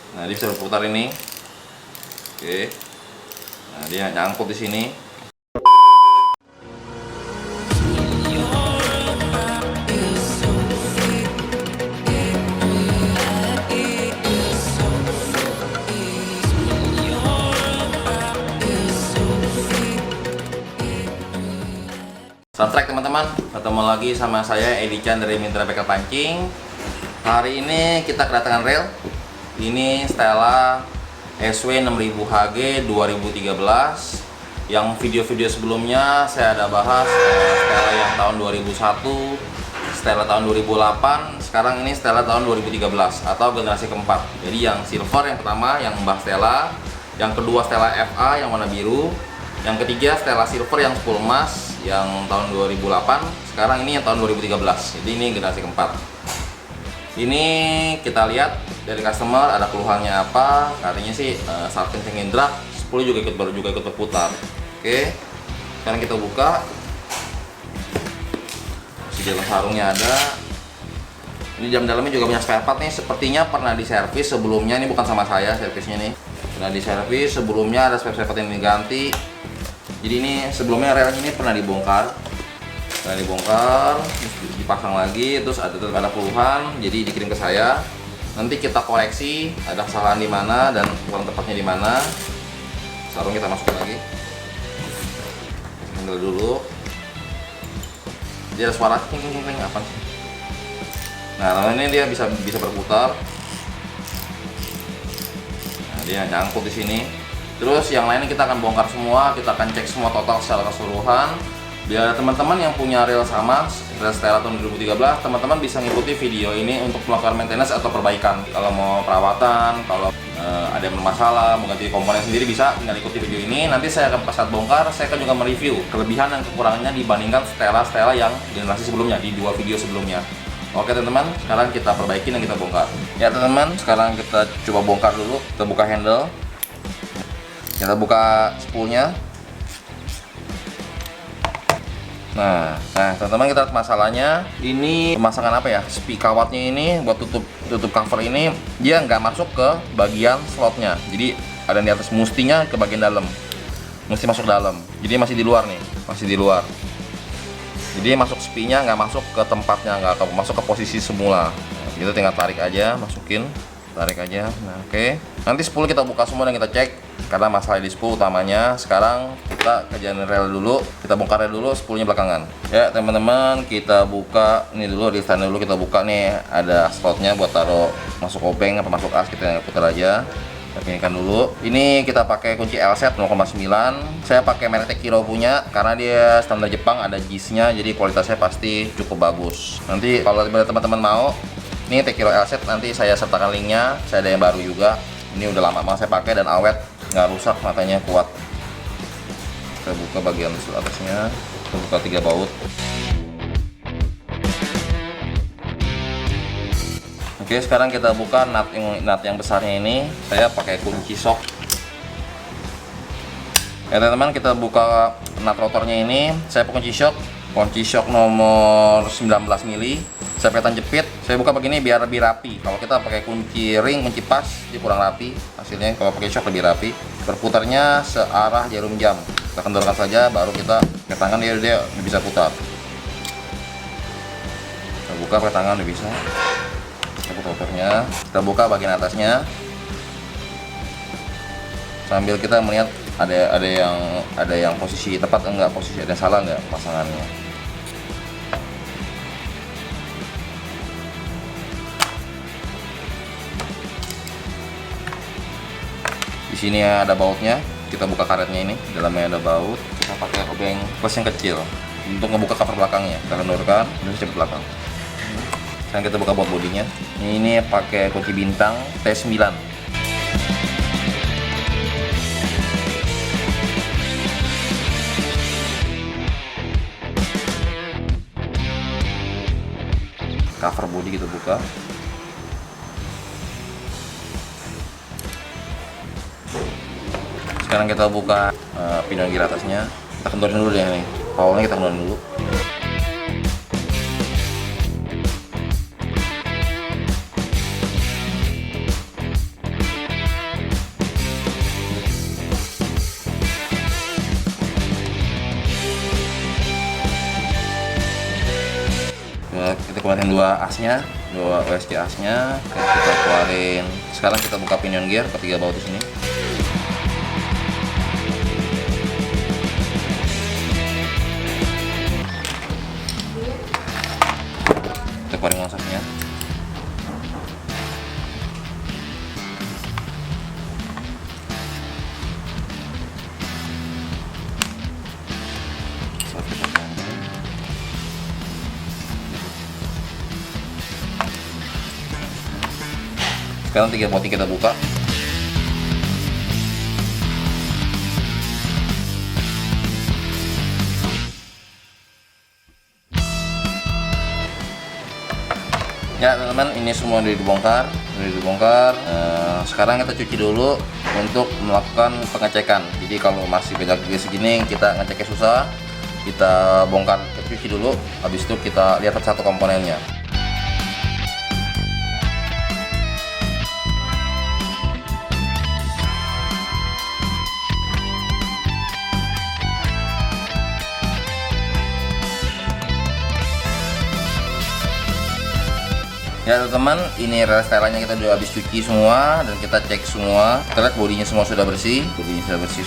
Nah, dia bisa berputar ini. Oke. Nah, dia nyangkut di sini. Soundtrack teman-teman, ketemu lagi sama saya Edi Chan dari Mitra Bengkel Pancing. Hari ini kita kedatangan reel. Ini Stella SW 6000 HG 2013. Yang video-video sebelumnya saya ada bahas Stella yang tahun 2001, Stella tahun 2008. Sekarang ini Stella tahun 2013 atau generasi keempat. Jadi yang silver yang pertama yang Mbah Stella, yang kedua Stella FA yang warna biru, yang ketiga Stella Silver yang 10 emas yang tahun 2008. Sekarang ini yang tahun 2013. Jadi ini generasi keempat. Ini kita lihat dari customer ada keluhannya apa. Katanya sih saat kencengin drag 10 juga ikut berputar. Oke. Sekarang kita buka. Di dalam sarungnya ada. Ini jam dalamnya juga punya spare part nih. Sepertinya pernah diservis sebelumnya. Ini bukan sama saya servisnya nih. Pernah diservis sebelumnya, ada spare part yang diganti. Jadi ini sebelumnya rel ini pernah dibongkar, terus dipasang lagi, terus ada keluhan, jadi dikirim ke saya. Nanti kita koreksi ada kesalahan di mana dan kurang tepatnya di mana. Sarung kita masukkan lagi, handle dulu. Dia ada suara ting apa sih? Nah, ini dia bisa berputar. Nah, dia nyangkut di sini. Terus yang lainnya kita akan bongkar semua, kita akan cek semua total secara keseluruhan. Biar teman-teman yang punya reel sama, reel Stella tahun 2013, teman-teman bisa ngikuti video ini untuk melakukan maintenance atau perbaikan. Kalau mau perawatan, kalau ada yang bermasalah, mau ganti komponen sendiri bisa tinggal ikuti video ini. Nanti saya akan pas saat bongkar, saya akan juga mereview kelebihan dan kekurangannya dibandingkan Stella yang generasi sebelumnya, di 2 video sebelumnya. Oke teman-teman, sekarang kita perbaiki dan kita bongkar. Ya teman-teman, sekarang kita coba bongkar dulu. Kita buka handle. Kita buka spoolnya. Nah teman-teman, kita lihat masalahnya. Ini pemasangan apa ya? Spi kawatnya ini buat tutup cover ini dia nggak masuk ke bagian slotnya. Jadi ada di atas, mestinya ke bagian dalam. Mesti masuk dalam. Jadi masih di luar nih, masih di luar. Jadi masuk spinya nggak masuk ke tempatnya, nggak masuk ke posisi semula. Nah, kita tinggal tarik aja, masukin, tarik aja. Nah oke. Nanti spool kita buka semua dan kita cek. Karena masalah di spool utamanya. Sekarang kita kerjaan rel dulu, kita bongkar rel dulu, spoolnya belakangan. Ya teman-teman, kita buka ini dulu, di stand dulu kita buka nih. Ada slotnya buat taruh masuk obeng apa masuk as, kita putar aja. Kita pinikan dulu. Ini kita pakai kunci L-set 0,9. Saya pakai merek Tekiro punya karena dia standar Jepang, ada JIS-nya, jadi kualitasnya pasti cukup bagus. Nanti kalau teman-teman mau, ini Tekiro L-set, nanti saya sertakan linknya. Saya ada yang baru juga. Ini udah lama banget saya pakai dan awet, nggak rusak, matanya kuat. Kita buka bagian atasnya, kita buka 3 baut. Oke, sekarang kita buka nut yang besarnya ini. Saya pakai kunci shock. Ya teman-teman, kita buka nut rotornya ini. Saya pakai kunci shock nomor 19 mili. Saya petan jepit, saya buka begini biar lebih rapi. Kalau kita pakai kunci ring, kunci pas, dia kurang rapi hasilnya. Kalau pakai shock lebih rapi. Berputarnya searah jarum jam. Kita kendorkan saja, baru kita pakai tangan, dia bisa putar. Kita buka pakai tangan, udah bisa. Kita buka rotornya, kita buka bagian atasnya. Sambil kita melihat ada yang posisi tepat enggak, posisi ada salah enggak pasangannya. Di sini ada bautnya, kita buka karetnya ini, dalamnya ada baut. Kita pakai obeng plus yang kecil untuk ngebuka cover belakangnya. Kita kendorkan, dan cepet belakang. Sekarang kita buka baut bodinya. Ini pakai kunci bintang T9. Cover bodi kita buka. Sekarang kita buka pinion gear atasnya. Kita kendorin dulu deh nih. Powernya kita kendorin dulu. dua asnya, dua WSG asnya. Oke, kita keluarin. Sekarang kita buka pinion gear ketiga baut di sini. Kita keluarin wonsafnya. Sekarang 3 boti kita buka. Ya teman-teman, ini semua udah dibongkar. Sekarang kita cuci dulu untuk melakukan pengecekan. Jadi kalau masih banyak segini kita ngeceknya susah. Kita bongkar, kita cuci dulu. Habis itu kita lihat satu komponennya. Ya teman-teman, ini rel setelannya kita udah habis cuci semua dan kita cek semua. Kita lihat bodinya semua sudah bersih,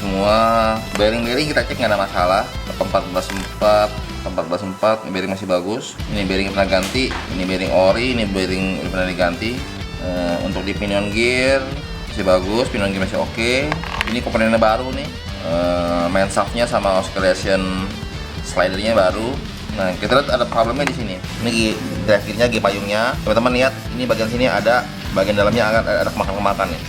semua. Bearing-bearing kita cek nggak ada masalah. 14.4, ini bearing masih bagus. Ini bearing pernah ganti, ini bearing ori, ini bearing pernah diganti. Untuk di pinion gear masih bagus, pinion gear masih oke. Ini komponennya baru nih, main shaftnya sama oscillation slidernya baru. Nah, kita lihat ada problemnya di sini. Ini drive gearnya, payungnya. Teman-teman lihat, ini bagian sini ada, bagian dalamnya ada kemakan-kemakan nih.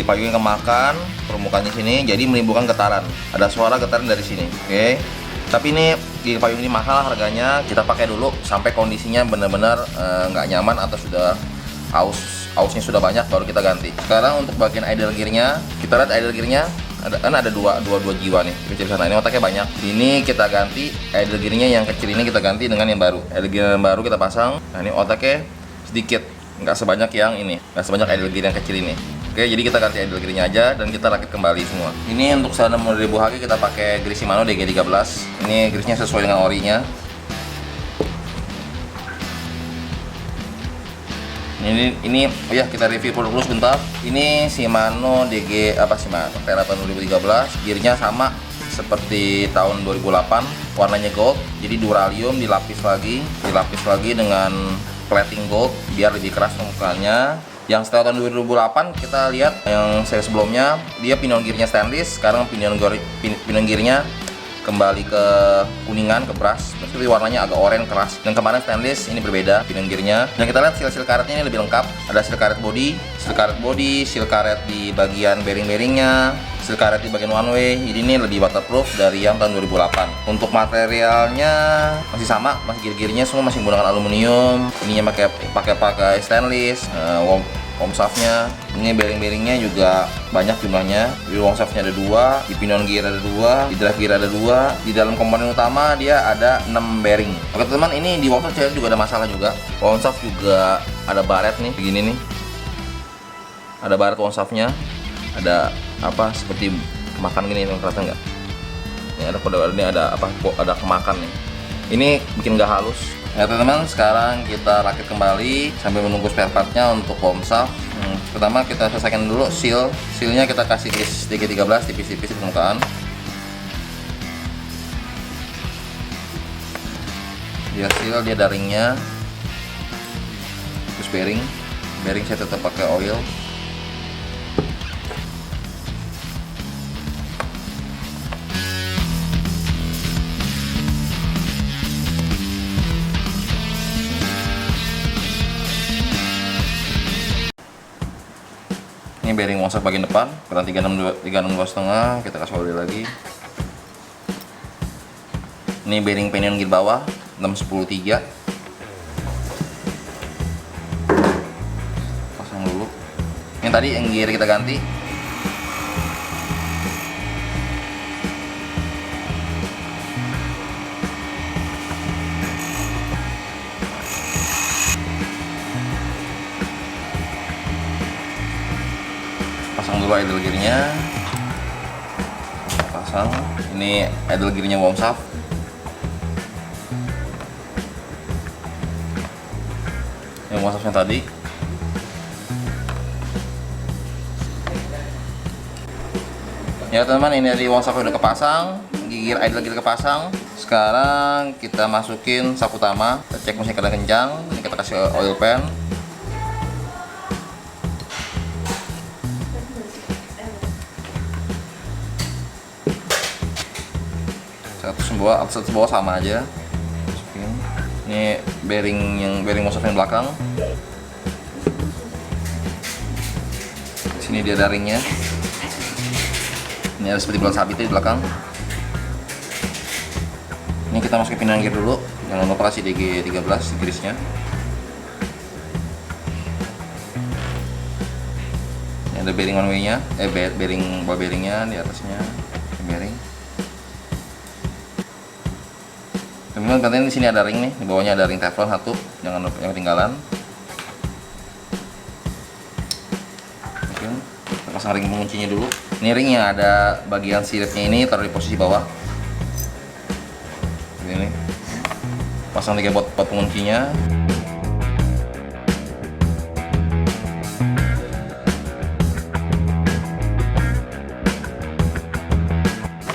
Payungnya kemakan, permukaannya sini, jadi menimbulkan getaran. Ada suara getaran dari sini. Oke. Tapi ini payung ini mahal harganya. Kita pakai dulu sampai kondisinya benar-benar nggak nyaman atau sudah ausnya sudah banyak, baru kita ganti. Sekarang untuk bagian idle gearnya, kita lihat idle gearnya. Ada dua jiwa nih kecil sana, ini otaknya banyak. Ini kita ganti idle gearnya yang kecil, ini kita ganti dengan yang baru. Idle gear yang baru kita pasang. Nah, ini otaknya sedikit, nggak sebanyak yang ini, nggak sebanyak idle gear yang kecil ini. Oke, jadi kita ganti idle gearnya aja dan kita rakit kembali semua. Ini untuk 90.000 Hg kita pakai grease Shimano DG13. Ini grease-nya sesuai dengan orinya. Ini oh ya, kita review produk dulu sebentar. Ini Shimano DG Terra tahun 2013. Gearnya sama seperti tahun 2008, warnanya gold. Jadi duralium dilapis lagi dengan plating gold biar lebih keras permukaannya. Yang setelah tahun 2008 kita lihat yang seri sebelumnya, dia pinion gearnya stainless. Sekarang pinion gearnya kembali ke kuningan, ke brass, tapi warnanya agak oranye keras. Dan kemarin stainless, ini berbeda pinion gearnya. Dan kita lihat seal karetnya ini lebih lengkap. Ada seal karet body, seal karet di bagian bearing-bearingnya, seal karet di bagian one way. Jadi ini lebih waterproof dari yang tahun 2008. Untuk materialnya masih sama, masih gear-gearnya semua masih menggunakan aluminium. Ininya pakai stainless. Worm shaftnya, ini bearing-bearingnya juga banyak jumlahnya. Di worm shaftnya ada 2, di pinion gear ada 2, di drive gear ada 2. Di dalam komponen utama dia ada 6 bearing. Oke teman, ini di worm shaft juga ada masalah juga. Worm shaft juga ada baret nih, begini nih. Ada baret worm shaftnya, ada seperti kemakan gini, terasa nggak? Ini ada kode, ini ada kemakan nih. Ini bikin nggak halus. Ya teman-teman, sekarang kita rakit kembali sambil menunggu spare partnya untuk worm shaft. Pertama kita selesaikan dulu sealnya, kita kasih grease DG13 tipis-tipis di permukaan. Dia seal, dia ada ringnya. Terus bearing saya tetap pakai oil. Ini bearing worm shaft bagian depan, ukuran 36,2,5, kita kasih oil lagi. Ini bearing pinion gear bawah 610-3. Pasang dulu. Ini tadi yang gear kita ganti. Pasang dulu idle gearnya, pasang. Ini idle gearnya worm shaft. washapnya tadi. Ya teman-teman, ini dari washapnya udah kepasang, gear idle lagi kepasang. Sekarang kita masukin sap utama, kita cek mesin keadaan kencang. Ini kita kasih oil pan. Atas bawah sama aja. Masukin. Ini bearing washapnya belakang. Sini dia daringnya. Ini ada seperti bulan sabit di belakang. Ini kita masukin pinion gear dulu. Jangan lupa kasih DG13 grisnya. Ini ada bearing one way-nya, bearing ball bearingnya di atasnya. Bearing. Teman-teman, penting di sini ada ring nih, di bawahnya ada ring teflon satu, jangan lupa yang ketinggalan. Oke, kita pasang ring penguncinya dulu. Ini ring yang ada bagian siripnya ini taruh di posisi bawah. Ini pasang 3 bot penguncinya.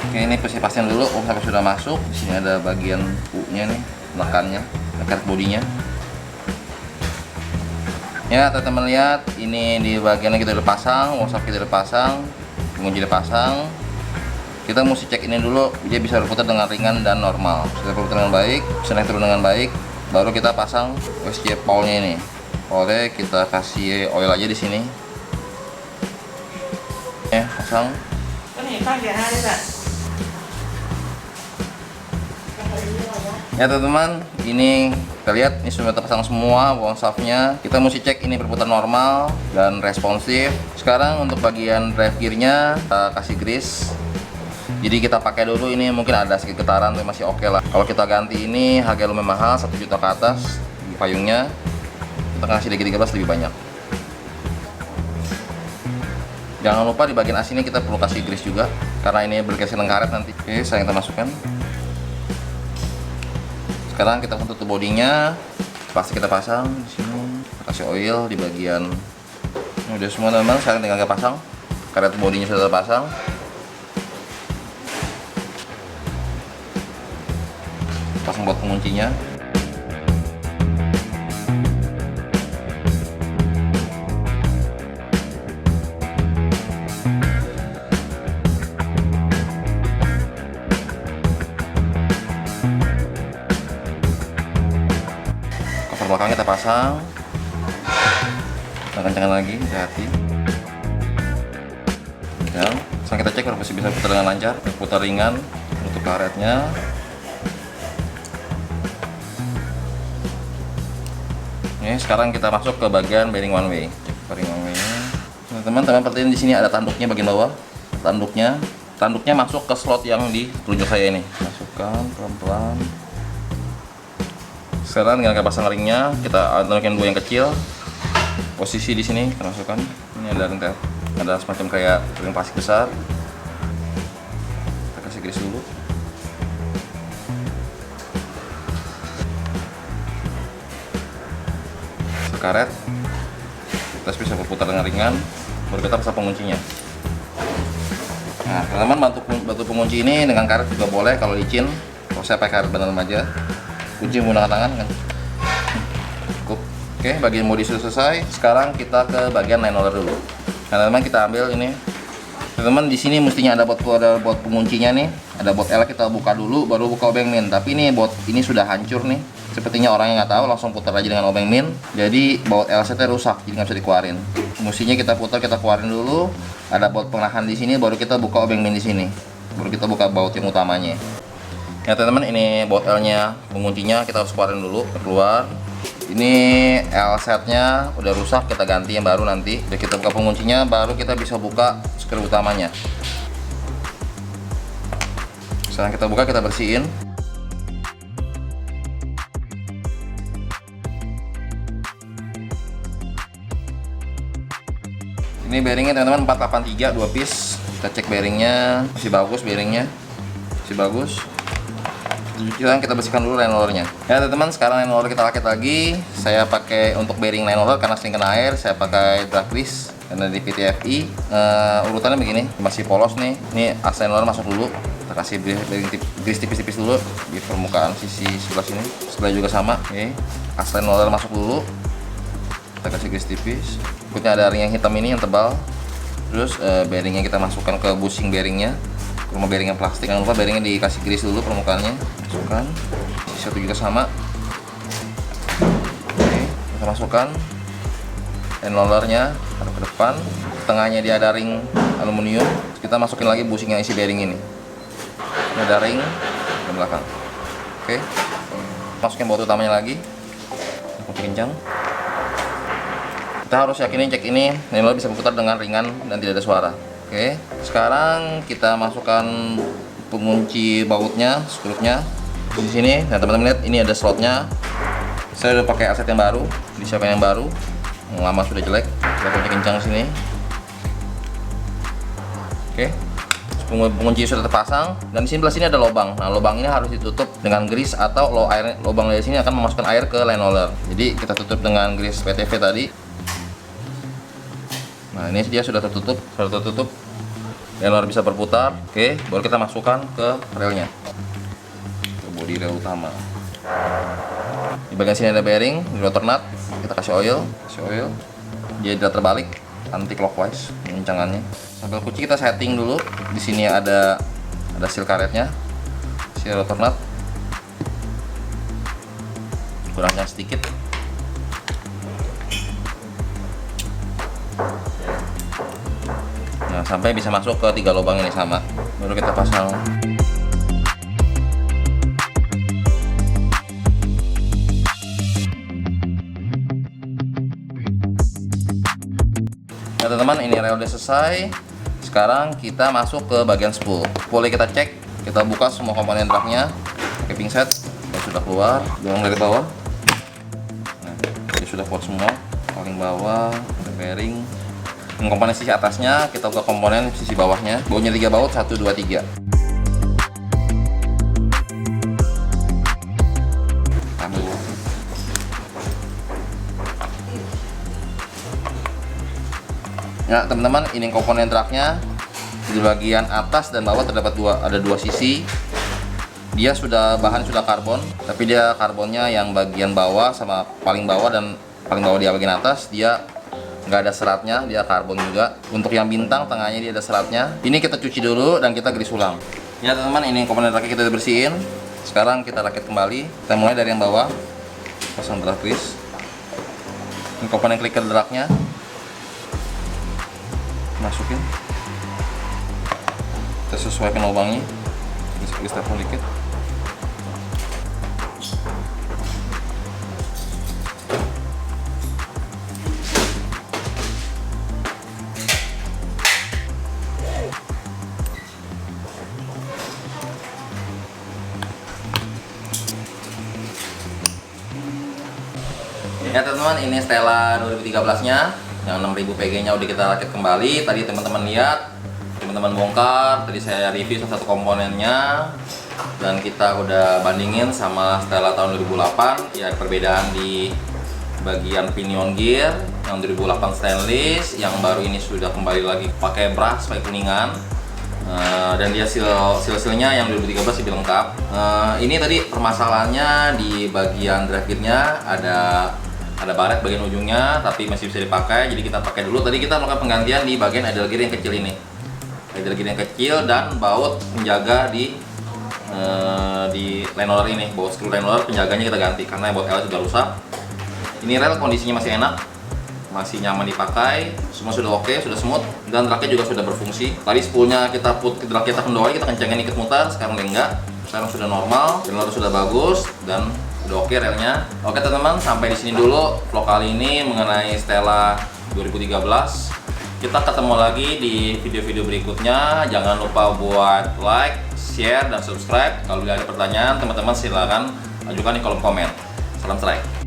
Oke, ini pastiin dulu sampai sudah masuk. Di sini ada bagian U-nya nih, lekannya, lekat bodinya. Ya, teman-teman lihat, ini di bagiannya kita udah pasang, washap kita udah pasang, pengunci udah pasang. Kita mesti cek ini dulu, dia bisa berputar dengan ringan dan normal. Sudah berputar dengan baik, bisa naik turun dengan baik, baru kita pasang OSJ pole-nya ini. Pole kita kasih oil aja di sini. Pasang. Ya teman-teman, ini kita lihat ini sudah terpasang semua washapnya. Kita mesti cek ini berputar normal dan responsif. Sekarang untuk bagian drive gearnya kita kasih grease. Jadi kita pakai dulu, ini mungkin ada sedikit getaran tapi masih oke lah. Kalau kita ganti ini harga lumayan mahal, 1 juta ke atas payungnya. Kita kasih DG13 lebih banyak. Jangan lupa di bagian as ini kita perlu kasih grease juga karena ini bergeser karet nanti. Oke, saya kita masukkan. Sekarang kita tutup bodinya, pasti kita pasang di sini. Kita kasih oil di bagian. Ini udah semua teman-teman. Sekarang tinggal kita pasang. Karet bodinya sudah terpasang. Pasang buat penguncinya. Belakang kita pasang, kita kencangkan lagi, hati-hati. Dan sekarang kita cek kalau masih bisa putar dengan lancar, putar ringan, tutup karetnya. Ini sekarang kita masuk ke bagian bearing one way. Cek bearing one way-nya. Teman-teman, perhatiin di sini ada tanduknya bagian bawah. Tanduknya masuk ke slot yang di telunjuk saya ini. Masukkan pelan-pelan. Sekarang dengan pasang ringnya, kita masukin 2 yang kecil. Posisi di sini kita masukkan. Ini ada ring ada semacam kayak ring plastik besar. Kita kasih grease dulu. Karet. Kita bisa berputar dengan ringan. Baru kita pasang penguncinya. Nah, teman-teman, batu pengunci ini dengan karet juga boleh kalau licin. Kalau saya pakai karet benar aja. Kunci menggunakan tangan kan cukup. Oke, bagian modi sudah selesai. Sekarang kita ke bagian line holder dulu. Nah teman-teman, kita ambil ini. Teman-teman, di sini mestinya ada bot penguncinya nih. Ada bot L, kita buka dulu baru buka obeng min. Tapi ini bot ini sudah hancur nih. Sepertinya orang yang nggak tahu langsung putar aja dengan obeng min. Jadi baut L setnya rusak, jadi nggak bisa dikeluarin. Mestinya kita putar, kita keluarin dulu. Ada baut penahan di sini, baru kita buka obeng min di sini. Baru kita buka baut yang utamanya. Ya teman-teman, ini baut L-nya, penguncinya kita harus keluarin dulu, keluar. Ini L setnya udah rusak, kita ganti yang baru nanti. Udah kita buka penguncinya, baru kita bisa buka skru utamanya. Sekarang kita buka, kita bersihin. Ini bearingnya teman-teman 483 2 piece. Kita cek bearingnya, masih bagus bearingnya, masih bagus. Sekarang kita bersihkan dulu line rollernya. Ya teman-teman, sekarang line roller kita rakit lagi. Saya pakai untuk bearing line roller karena sering kena air, saya pakai drag grease karena di PTFE. Urutannya begini, masih polos nih. Ini as line roller masuk dulu. Kita kasih bearing grease tipis-tipis dulu di permukaan sisi sebelah sini. Sebelah juga sama. Oke. As line roller masuk dulu. Kita kasih grease tipis. Berikutnya ada ring yang hitam ini yang tebal. Terus bearingnya kita masukkan ke bushing bearingnya. Rumah bearing yang plastik, jangan lupa bearingnya dikasih grease dulu permukaannya, masukkan. Sisi satu juga sama. Oke, kita masukkan line rollernya, taruh ke depan. Tengahnya dia ada ring aluminium. Kita masukin lagi bushing yang isi bearing ini. Ini ada ring di belakang. Oke, masukin baut utamanya lagi. Kunci kencang. Kita harus yakinin cek ini line roller bisa berputar dengan ringan dan tidak ada suara. Oke, sekarang kita masukkan pengunci bautnya, skrupnya di sini. Nah teman-teman lihat, ini ada slotnya. Saya udah pakai aset yang baru, disiapkan yang baru. Yang lama sudah jelek. Kita kunci kencang sini. Oke, pengunci sudah terpasang. Dan di sini belah sini ada lubang. Nah lubang ini harus ditutup dengan grease atau lubang dari sini akan memasukkan air ke line roller. Jadi kita tutup dengan grease PTV tadi. Nah ini dia sudah tertutup, line roller bisa berputar. Oke, baru kita masukkan ke relnya, ke bodi rel utama. Di bagian sini ada bearing, di rotor nut kita kasih oil, dia tidak terbalik, anti clockwise pengencangannya. Sambil kunci kita setting dulu. Di sini ada seal karetnya, seal rotor nut, kurangnya sedikit. Nah, sampai bisa masuk ke 3 lubang ini sama. Baru kita pasang. Nah teman-teman, ini rel udah selesai. Sekarang kita masuk ke bagian spool. Boleh kita cek, kita buka semua komponen dragnya pakai pinset. Kalau sudah keluar, dorong dari bawah. Nah, jadi sudah kuat semua. Paling bawah ada bearing. Komponen sisi atasnya kita buka komponen sisi bawahnya. Bautnya 3 baut, 1, 2, 3. Nah teman-teman, ini komponen truknya. Di bagian atas dan bawah terdapat ada dua sisi. Dia bahan sudah karbon, tapi dia karbonnya yang bagian bawah sama paling bawah dan paling bawah dia bagian atas dia nggak ada seratnya, dia karbon juga. Untuk yang bintang tengahnya dia ada seratnya. Ini kita cuci dulu dan kita grease ulang. Ya teman-teman, ini komponen rakit kita bersihin. Sekarang kita rakit kembali. Kita mulai dari yang bawah, pasang drag grease. Ini komponen clicker dragnya, masukin. Kita sesuaikan lubangnya, grease tepung dikit. Ya teman-teman, ini Stella 2013-nya yang 6000 PG-nya udah kita rakit kembali. Tadi teman-teman lihat, teman-teman bongkar. Tadi saya review satu komponennya dan kita udah bandingin sama Stella tahun 2008. Ya, perbedaan di bagian pinion gear yang 2008 stainless, yang baru ini sudah kembali lagi pakai brass, pakai kuningan. Dan dia seal-sealnya yang 2013 lebih lengkap. Ini tadi permasalahannya di bagian drive gear-nya ada baret bagian ujungnya, tapi masih bisa dipakai. Jadi kita pakai dulu. Tadi kita melakukan penggantian di bagian idle gear yang kecil ini, idle gear yang kecil, dan baut penjaga di line roller ini, baut screw line roller penjaganya kita ganti karena baut L sudah rusak. Ini rel kondisinya masih enak, masih nyaman dipakai, semua sudah oke, sudah smooth, dan raknya juga sudah berfungsi. Tadi spoolnya kita rak kita kendori, kita kencangin ikut mutar, sekarang enggak. Sekarang sudah normal, line roller sudah bagus dan udah oke relnya. Oke teman-teman, sampai di sini dulu vlog kali ini mengenai Stella 2013. Kita ketemu lagi di video-video berikutnya. Jangan lupa buat like, share, dan subscribe. Kalau ada pertanyaan teman-teman silahkan ajukan di kolom komen. Salam strike.